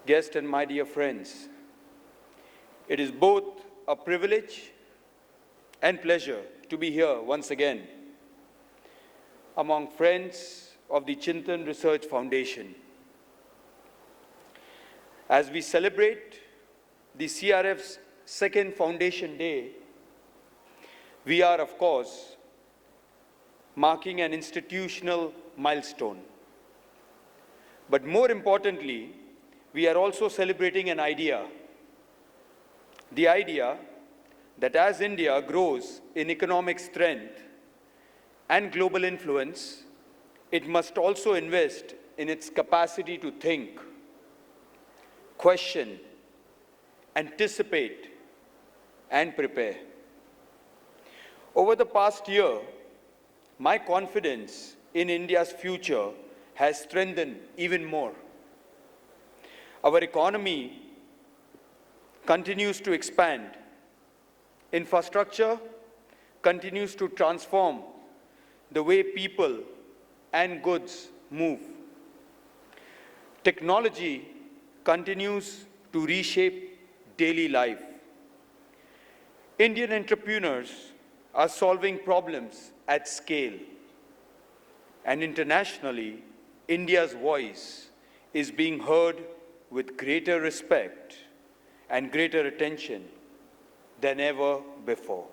Guests and my dear friends, it is both a privilege and pleasure to be here once again among friends of the Chintan Research Foundation as we celebrate the CRF's second Foundation Day. We are, of course, marking an institutional milestone. But more importantly, we are also celebrating an idea. The idea that as India grows in economic strength and global influence, it must also invest in its capacity to think, question, anticipate, and prepare. Over the past year, my confidence in India's future has strengthened even more. Our economy continues to expand. Infrastructure continues to transform the way people and goods move. Technology continues to reshape daily life. Indian entrepreneurs are solving problems at scale. And internationally, India's voice is being heard with greater respect and greater attention than ever before.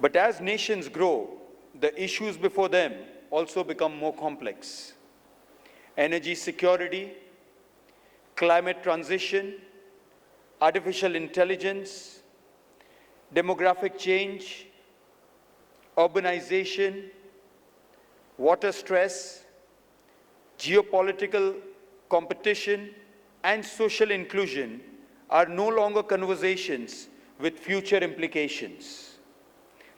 But as nations grow, the issues before them also become more complex. Energy security, climate transition, artificial intelligence, demographic change, urbanization, water stress, geopolitical competition, and social inclusion are no longer conversations with future implications.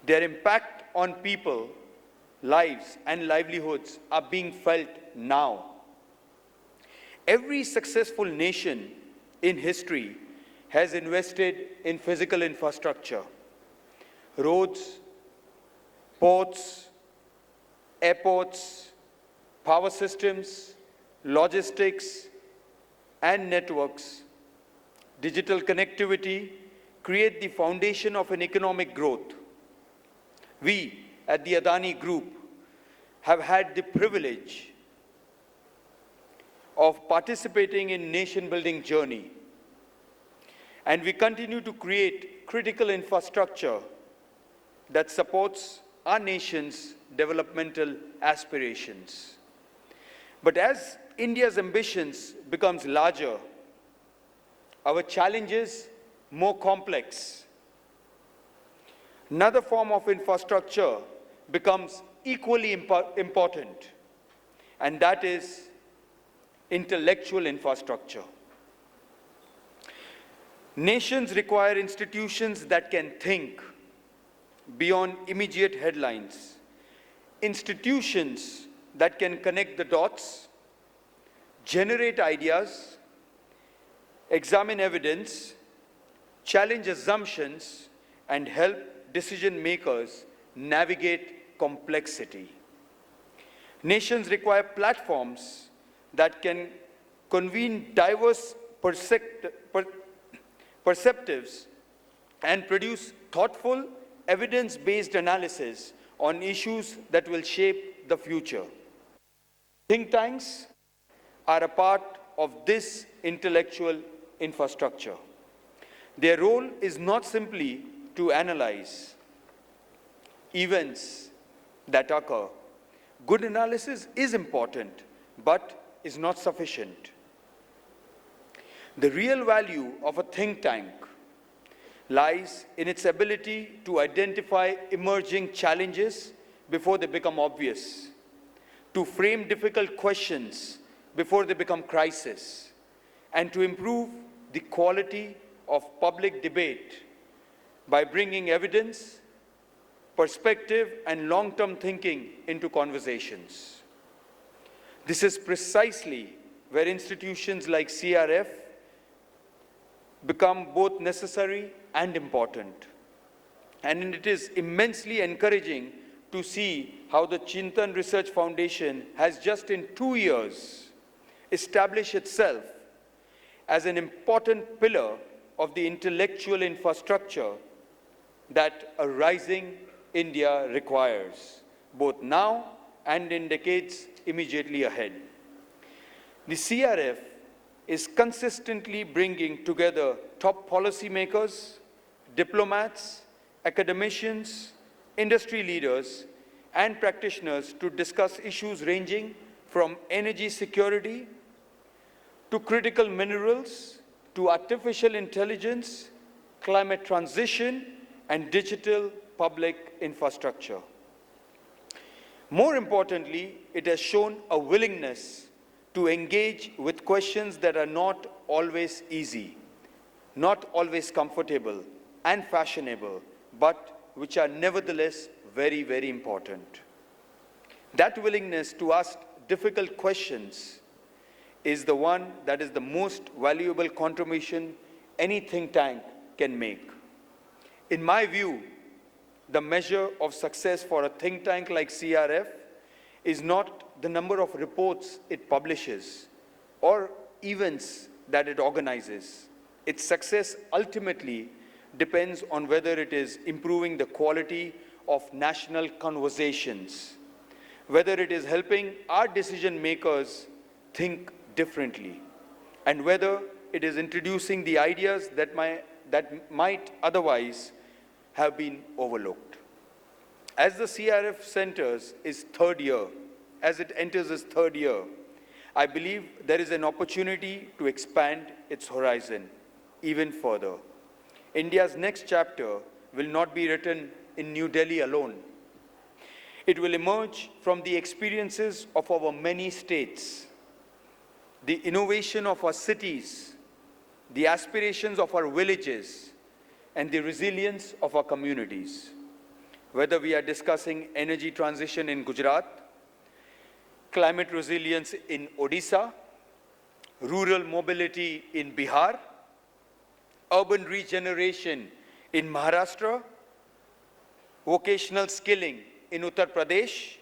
Their impact on people, lives, and livelihoods are being felt now. Every successful nation in history has invested in physical infrastructure, roads, ports, airports, power systems, logistics, and networks. Digital connectivity create the foundation of an economic growth. We at the Adani Group have had the privilege of participating in nation-building journey, and we continue to create critical infrastructure that supports our nation's developmental aspirations. But as India's ambitions becomes larger, our challenges more complex, another form of infrastructure becomes equally important, and that is intellectual infrastructure. Nations require institutions that can think beyond immediate headlines, institutions that can connect the dots, generate ideas, examine evidence, challenge assumptions, and help decision makers navigate complexity. Nations require platforms that can convene diverse perspectives and produce thoughtful, evidence-based analysis on issues that will shape the future. Think tanks are a part of this intellectual infrastructure. Their role is not simply to analyze events that occur. Good analysis is important, but is not sufficient. The real value of a think tank lies in its ability to identify emerging challenges before they become obvious, to frame difficult questions before they become crisis, and to improve the quality of public debate by bringing evidence, perspective, and long-term thinking into conversations. This is precisely where institutions like CRF become both necessary and important. And it is immensely encouraging to see how the Chintan Research Foundation has just in 2 years established itself as an important pillar of the intellectual infrastructure that a rising India requires, both now and in decades immediately ahead. The CRF is consistently bringing together top policymakers, diplomats, academicians, industry leaders, and practitioners to discuss issues ranging from energy security to critical minerals to artificial intelligence, climate transition, and digital public infrastructure. More importantly, it has shown a willingness to engage with questions that are not always easy, not always comfortable and fashionable, but which are nevertheless very, very important. That willingness to ask difficult questions is the one that is the most valuable contribution any think tank can make. In my view, the measure of success for a think tank like CRF is not the number of reports it publishes or events that it organizes. Its success ultimately depends on whether it is improving the quality of national conversations, whether it is helping our decision makers think differently, and whether it is introducing the ideas that might otherwise have been overlooked. As the CRF enters its third year, I believe there is an opportunity to expand its horizon even further. India's next chapter will not be written in New Delhi alone. It will emerge from the experiences of our many states, the innovation of our cities, the aspirations of our villages, and the resilience of our communities. Whether we are discussing energy transition in Gujarat, climate resilience in Odisha, rural mobility in Bihar, urban regeneration in Maharashtra, vocational skilling in Uttar Pradesh,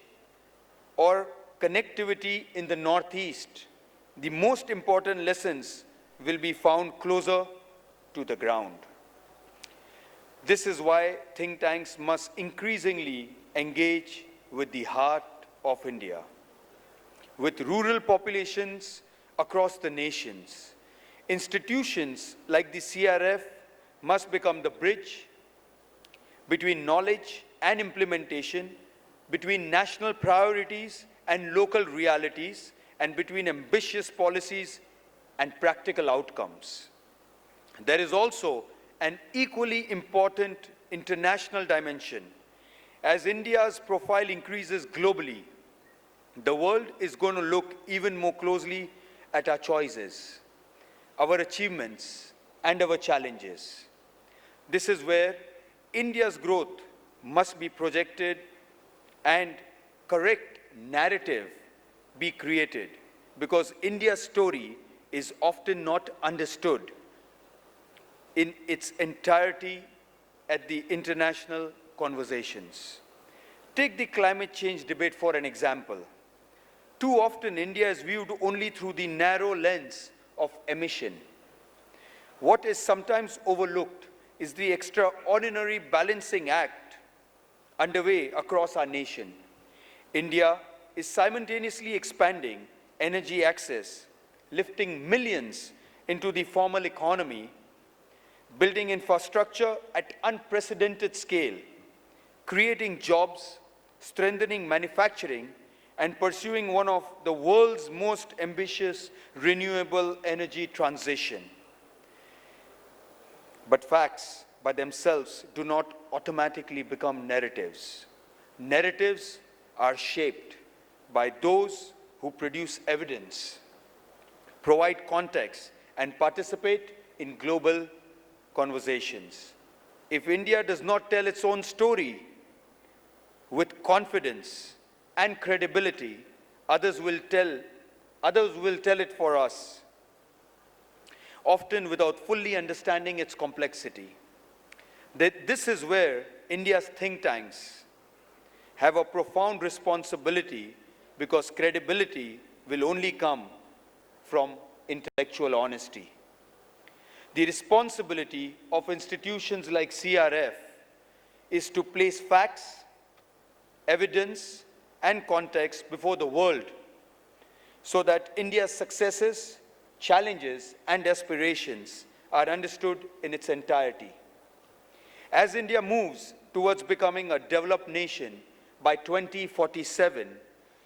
or connectivity in the Northeast, the most important lessons will be found closer to the ground. This is why think tanks must increasingly engage with the heart of India, with rural populations across the nations. Institutions like the CRF must become the bridge between knowledge and implementation, between national priorities and local realities, and between ambitious policies and practical outcomes. There is also an equally important international dimension. As India's profile increases globally, the world is going to look even more closely at our choices, our achievements, and our challenges. This is where India's growth must be projected and correct narrative be created, because India's story is often not understood in its entirety at the international conversations. Take the climate change debate for an example. Too often, India is viewed only through the narrow lens of emission. What is sometimes overlooked is the extraordinary balancing act underway across our nation. India is simultaneously expanding energy access, lifting millions into the formal economy, building infrastructure at unprecedented scale, creating jobs, strengthening manufacturing, and pursuing one of the world's most ambitious renewable energy transition. But facts by themselves do not automatically become narratives. Narratives are shaped by those who produce evidence, provide context, and participate in global conversations. If India does not tell its own story with confidence and credibility, others will tell it for us, often without fully understanding its complexity. This is where India's think tanks have a profound responsibility because credibility will only come from intellectual honesty. The responsibility of institutions like CRF is to place facts, evidence, and context before the world so that India's successes, challenges, and aspirations are understood in its entirety. As India moves towards becoming a developed nation by 2047,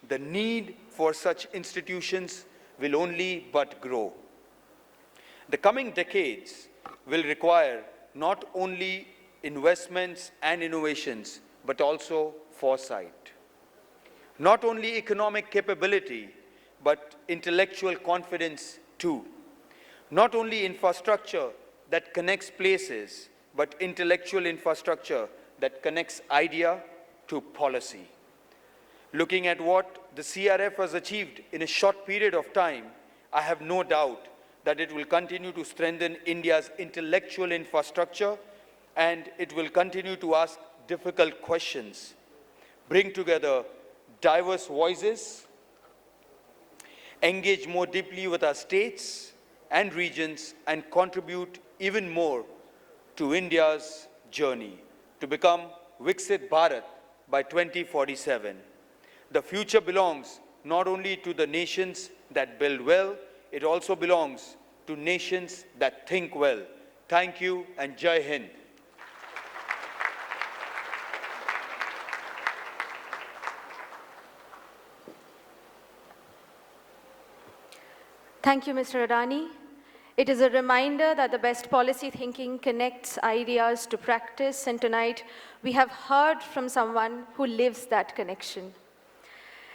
the need for such institutions will only but grow. The coming decades will require not only investments and innovations, but also foresight. Not only economic capability, but intellectual confidence too. Not only infrastructure that connects places, but intellectual infrastructure that connects idea to policy. Looking at what the CRF has achieved in a short period of time, I have no doubt that it will continue to strengthen India's intellectual infrastructure and it will continue to ask difficult questions, bring together diverse voices, engage more deeply with our states and regions, and contribute even more to India's journey to become Viksit Bharat by 2047. The future belongs not only to the nations that build well, it also belongs to nations that think well. Thank you and Jai Hind. Thank you, Mr. Adani. It is a reminder that the best policy thinking connects ideas to practice, and tonight we have heard from someone who lives that connection.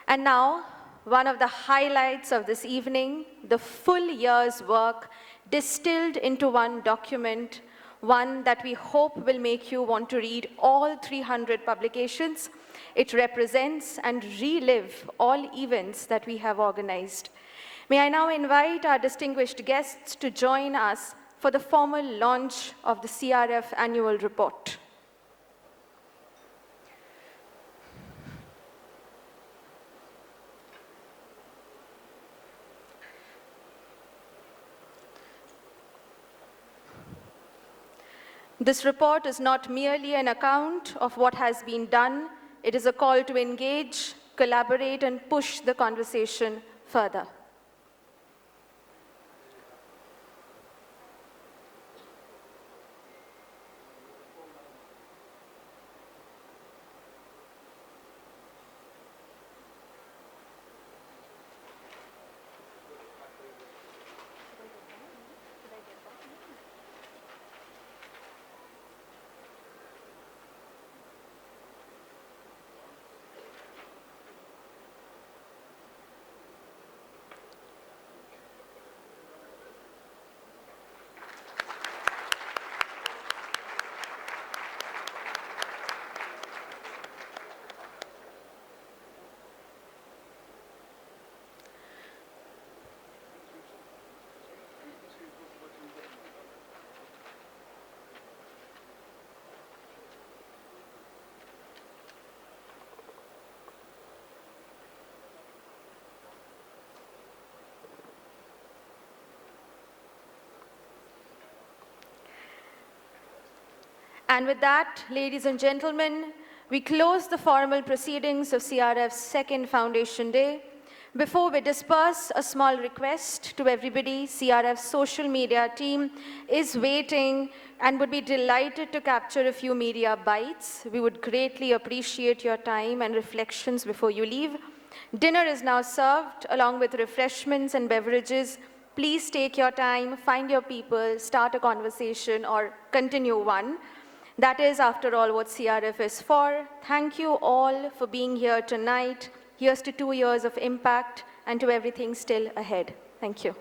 And now, one of the highlights of this evening, the full year's work distilled into one document, one that we hope will make you want to read all 300 publications. It represents and relive all events that we have organized. May I now invite our distinguished guests to join us for the formal launch of the CRF annual report. This report is not merely an account of what has been done, it is a call to engage, collaborate, and push the conversation further. And with that, ladies and gentlemen, we close the formal proceedings of CRF's second Foundation Day. Before we disperse, a small request to everybody. CRF's social media team is waiting and would be delighted to capture a few media bites. We would greatly appreciate your time and reflections before you leave. Dinner is now served along with refreshments and beverages. Please take your time, find your people, start a conversation or continue one. That is, after all, what CRF is for. Thank you all for being here tonight. Here's to 2 years of impact and to everything still ahead. Thank you.